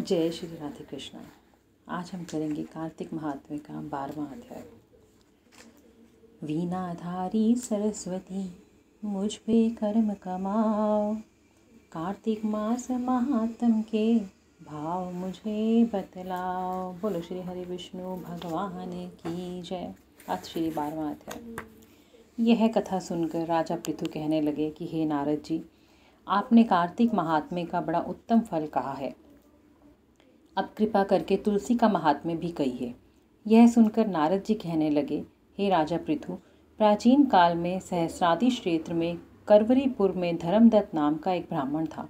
जय श्री राधे कृष्णा। आज हम करेंगे कार्तिक महात्म्य का 12वां अध्याय। वीणाधारी सरस्वती मुझ पे कर्म कमाओ, कार्तिक मास महात्म के भाव मुझे बतलाओ। बोलो श्री हरि विष्णु भगवान की जय। आज श्री 12वां अध्याय। यह कथा सुनकर राजा पृथु कहने लगे कि हे नारद जी, आपने कार्तिक महात्म्य का बड़ा उत्तम फल कहा है। अब कृपा करके तुलसी का महात्म्य भी कहिए। यह सुनकर नारद जी कहने लगे, हे राजा पृथु, प्राचीन काल में सहस्रादि क्षेत्र में करवरीपुर में धर्मदत्त नाम का एक ब्राह्मण था।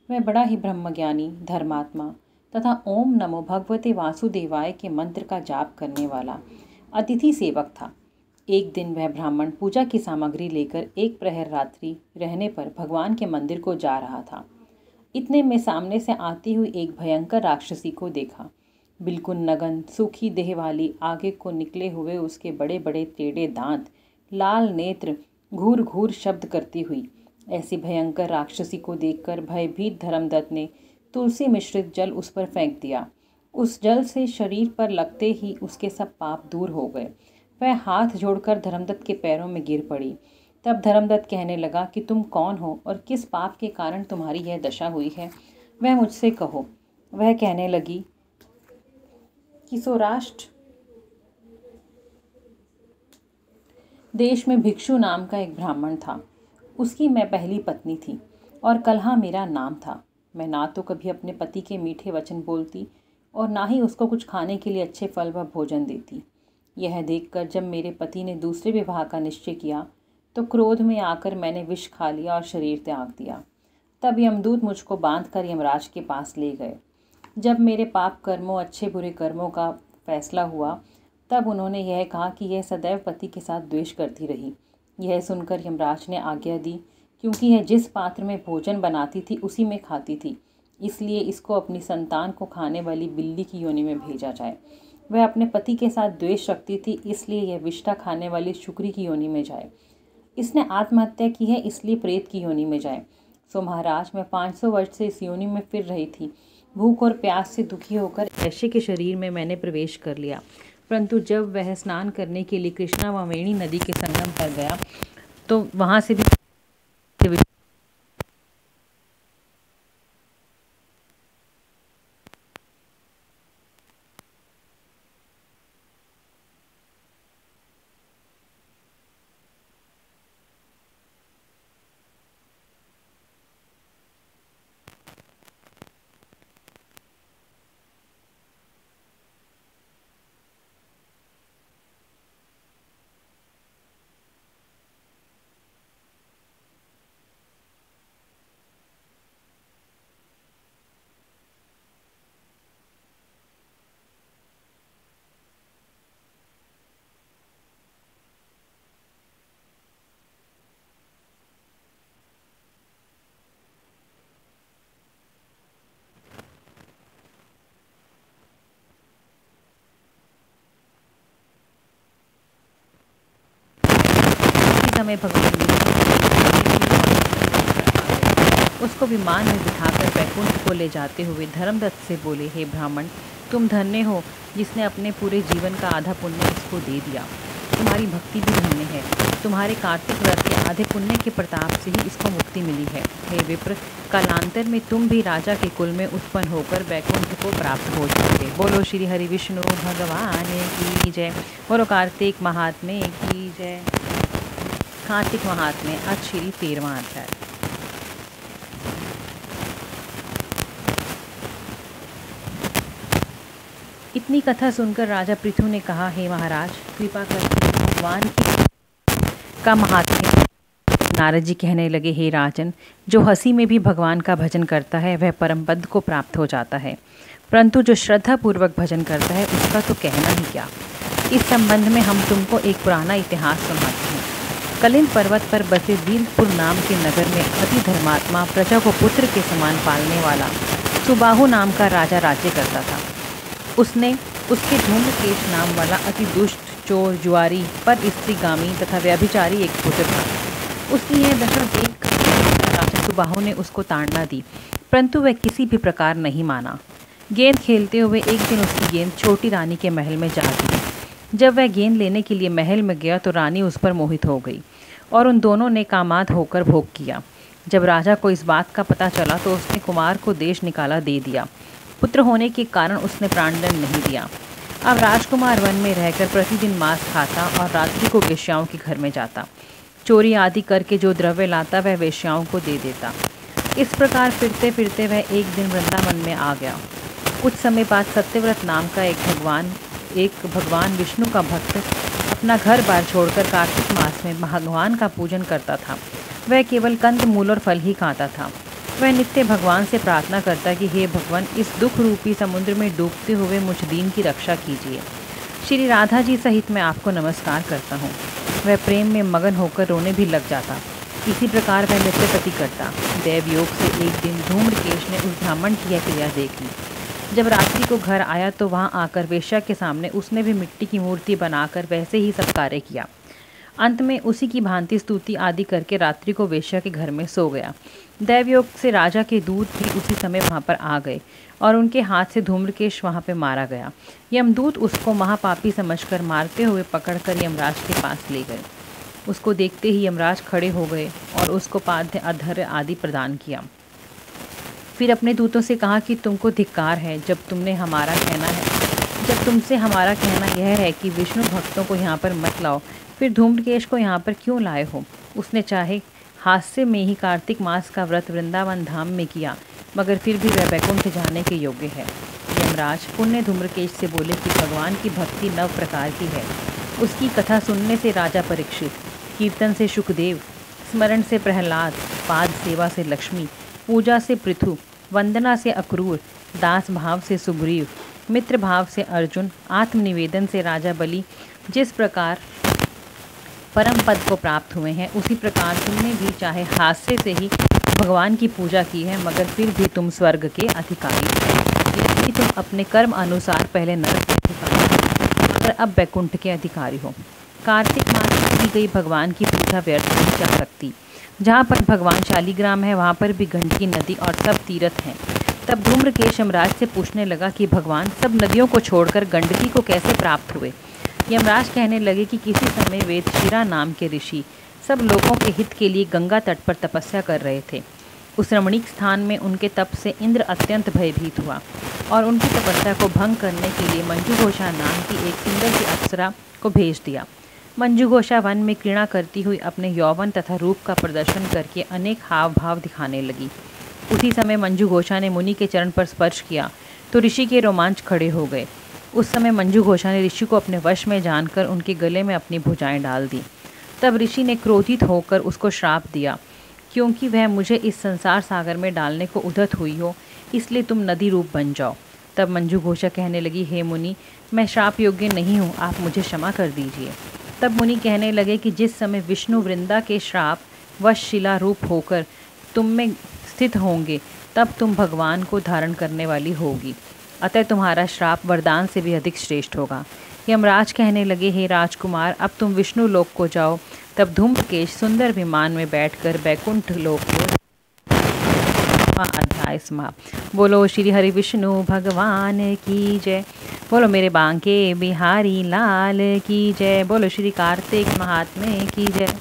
वह बड़ा ही ब्रह्मज्ञानी, धर्मात्मा तथा ओम नमो भगवते वासुदेवाय के मंत्र का जाप करने वाला अतिथि सेवक था। एक दिन वह ब्राह्मण पूजा की सामग्री लेकर एक प्रहर रात्रि रहने पर भगवान के मंदिर को जा रहा था। इतने में सामने से आती हुई एक भयंकर राक्षसी को देखा। बिल्कुल नगन, सूखी देह वाली, आगे को निकले हुए उसके बड़े बड़े टेढ़े दांत, लाल नेत्र, घूर घूर शब्द करती हुई। ऐसी भयंकर राक्षसी को देखकर भयभीत धर्मदत्त ने तुलसी मिश्रित जल उस पर फेंक दिया। उस जल से शरीर पर लगते ही उसके सब पाप दूर हो गए। वह हाथ जोड़कर धर्मदत्त के पैरों में गिर पड़ी। तब धर्मदत्त कहने लगा कि तुम कौन हो और किस पाप के कारण तुम्हारी यह दशा हुई है, वह मुझसे कहो। वह कहने लगी कि सौराष्ट्र देश में भिक्षु नाम का एक ब्राह्मण था। उसकी मैं पहली पत्नी थी और कलहा मेरा नाम था। मैं ना तो कभी अपने पति के मीठे वचन बोलती और ना ही उसको कुछ खाने के लिए अच्छे फल व भोजन देती। यह देखकर जब मेरे पति ने दूसरे विवाह का निश्चय किया तो क्रोध में आकर मैंने विष खा लिया और शरीर त्याग दिया। तब यमदूत मुझको बांधकर यमराज के पास ले गए। जब मेरे पाप कर्मों, अच्छे बुरे कर्मों का फैसला हुआ तब उन्होंने यह कहा कि यह सदैव पति के साथ द्वेष करती रही। यह सुनकर यमराज ने आज्ञा दी, क्योंकि यह जिस पात्र में भोजन बनाती थी उसी में खाती थी, इसलिए इसको अपनी संतान को खाने वाली बिल्ली की योनि में भेजा जाए। वह अपने पति के साथ द्वेष रखती थी, इसलिए यह विष्ठा खाने वाली शुक्री की योनि में जाए। इसने आत्महत्या की है, इसलिए प्रेत की योनि में जाए। सो महाराज, मैं 500 वर्ष से इस योनि में फिर रही थी। भूख और प्यास से दुखी होकर ऐसे के शरीर में मैंने प्रवेश कर लिया, परंतु जब वह स्नान करने के लिए कृष्णा व वेणी नदी के संगम पर गया तो वहाँ से भी समय भगवान उसको विमान में बिठाकर वैकुंठ को ले जाते हुए धर्मदत्त से बोले, हे ब्राह्मण, तुम धन्य हो जिसने अपने पूरे जीवन का आधा पुण्य इसको दे दिया। तुम्हारी भक्ति भी धन्य है। तुम्हारे कार्तिक व्रत के आधे पुण्य के प्रताप से ही इसको मुक्ति मिली है। हे विप्र, कालांतर में तुम भी राजा के कुल में उत्पन्न होकर वैकुंठ को प्राप्त हो जाओगे। बोलो श्री हरि विष्णु भगवान की जय। बोलो कार्तिक महात्म्य की जय। कार्तिक महात्म्य आज श्री 13वां अध्याय। इतनी कथा सुनकर राजा पृथु ने कहा, हे महाराज, कृपा करके भगवान का महात्म्य। नारद जी कहने लगे, हे राजन, जो हंसी में भी भगवान का भजन करता है वह परम पद को प्राप्त हो जाता है, परंतु जो श्रद्धा पूर्वक भजन करता है उसका तो कहना ही क्या। इस संबंध में हम तुमको एक पुराना इतिहास सुनाते हैं। कलिंद पर्वत पर बसे वीरपुर नाम के नगर में अति धर्मात्मा, प्रजा को पुत्र के समान पालने वाला सुबाहु नाम का राजा राज्य करता था। उसने उसके धूम्रकेश नाम वाला अति दुष्ट, चोर, जुआरी, पर स्त्रीगामी तथा व्यभिचारी एक पुत्र था। उसकी यह दशा देख राजा सुबाहु ने उसको ताड़ना दी, परंतु वह किसी भी प्रकार नहीं माना। गेंद खेलते हुए एक दिन उसकी गेंद छोटी रानी के महल में जा गिरी। जब वह गेंद लेने के लिए महल में गया तो रानी उस पर मोहित हो गई और उन दोनों ने कामाद होकर भोग किया। जब राजा को इस बात का पता चला तो उसने कुमार को देश निकाला दे दिया। पुत्र होने के कारण उसने प्राणदंड नहीं दिया। अब राजकुमार वन में रहकर प्रतिदिन मांस खाता और रात्रि को वेश्याओं के घर में जाता। चोरी आदि करके जो द्रव्य लाता वह वेश्याओं को दे देता। इस प्रकार फिरते फिरते वह एक दिन वृंदावन में आ गया। कुछ समय बाद सत्यव्रत नाम का एक भगवान विष्णु का भक्त अपना घर बार छोड़कर कार्तिक मास में भगवान का पूजन करता था। वह केवल कंद मूल और फल ही खाता था। वह नित्य भगवान से प्रार्थना करता कि हे भगवान, इस दुख रूपी समुद्र में डूबते हुए मुझ दीन की रक्षा कीजिए। श्री राधा जी सहित मैं आपको नमस्कार करता हूँ। वह प्रेम में मगन होकर रोने भी लग जाता। इसी प्रकार वह नृत्य प्रति करता। देव योग से एक दिन धूम्रकेश ने उस ब्राह्मण की यह क्रिया देख ली। जब रात्रि को घर आया तो वहाँ आकर वेश्या के सामने उसने भी मिट्टी की मूर्ति बनाकर वैसे ही सब कार्य किया। अंत में उसी की भांति स्तुति आदि करके रात्रि को वेश्या के घर में सो गया। दैवयोग से राजा के दूत भी उसी समय वहाँ पर आ गए और उनके हाथ से धूम्रकेश वहाँ पर मारा गया। यमदूत उसको महापापी समझकर मारते हुए पकड़कर यमराज के पास ले गए। उसको देखते ही यमराज खड़े हो गए और उसको पाद्य अर्घ्य आदि प्रदान किया। फिर अपने दूतों से कहा कि तुमको धिक्कार है, जब तुमसे हमारा कहना यह है कि विष्णु भक्तों को यहाँ पर मत लाओ, फिर धूम्रकेश को यहाँ पर क्यों लाए हो। उसने चाहे हास्य में ही कार्तिक मास का व्रत वृंदावन धाम में किया, मगर फिर भी वह वैकुंठ जाने के योग्य है। यमराज पुण्य धूम्रकेश से बोले कि भगवान की भक्ति 9 प्रकार की है। उसकी कथा सुनने से राजा परीक्षित, कीर्तन से शुकदेव, स्मरण से प्रहलाद, पाद सेवा से लक्ष्मी, पूजा से पृथु, वंदना से अक्रूर, दास भाव से सुग्रीव, मित्र भाव से अर्जुन, आत्मनिवेदन से राजा बलि जिस प्रकार परम पद को प्राप्त हुए हैं, उसी प्रकार तुमने भी चाहे हास्य से ही भगवान की पूजा की है, मगर फिर भी तुम स्वर्ग के अधिकारी हो। यदि तुम अपने कर्म अनुसार पहले नरक के अधिकारी हो मगर अब वैकुंठ के अधिकारी हो। कार्तिक मास में की गई भगवान की पूजा व्यर्थ नहीं जा सकती। जहाँ पर भगवान शालिग्राम है वहाँ पर भी गंडकी नदी और सब तीर्थ हैं। तब धूम्रकेश यमराज से पूछने लगा कि भगवान सब नदियों को छोड़कर गंडकी को कैसे प्राप्त हुए। यमराज कहने लगे कि किसी समय वेदशिरा नाम के ऋषि सब लोगों के हित के लिए गंगा तट पर तपस्या कर रहे थे। उस रमणीक स्थान में उनके तप से इंद्र अत्यंत भयभीत हुआ और उनकी तपस्या को भंग करने के लिए मंजूघोषा नाम की एक सुंदर सी अप्सरा को भेज दिया। मंजूघोषा वन में क्रीड़ा करती हुई अपने यौवन तथा रूप का प्रदर्शन करके अनेक हाव भाव दिखाने लगी। उसी समय मंजूघोषा ने मुनि के चरण पर स्पर्श किया तो ऋषि के रोमांच खड़े हो गए। उस समय मंजूघोषा ने ऋषि को अपने वश में जानकर उनके गले में अपनी भुजाएं डाल दी। तब ऋषि ने क्रोधित होकर उसको श्राप दिया, क्योंकि वह मुझे इस संसार सागर में डालने को उद्यत हुई हो, इसलिए तुम नदी रूप बन जाओ। तब मंजूघोषा कहने लगी, हे मुनि, मैं श्राप योग्य नहीं हूँ, आप मुझे क्षमा कर दीजिए। तब मुनि कहने लगे कि जिस समय विष्णु वृंदा के श्राप वश शिला रूप होकर तुम में स्थित होंगे, तब तुम भगवान को धारण करने वाली होगी। अतः तुम्हारा श्राप वरदान से भी अधिक श्रेष्ठ होगा। यमराज कहने लगे, हे राजकुमार, अब तुम विष्णु लोक को जाओ। तब धूम्रकेश सुंदर विमान में बैठकर बैकुंठ लोक को अध्याय समाप्त। बोलो श्री हरि विष्णु भगवान की जय। बोलो मेरे बांके बिहारी लाल की जय। बोलो श्री कार्तिक महात्मे की जय।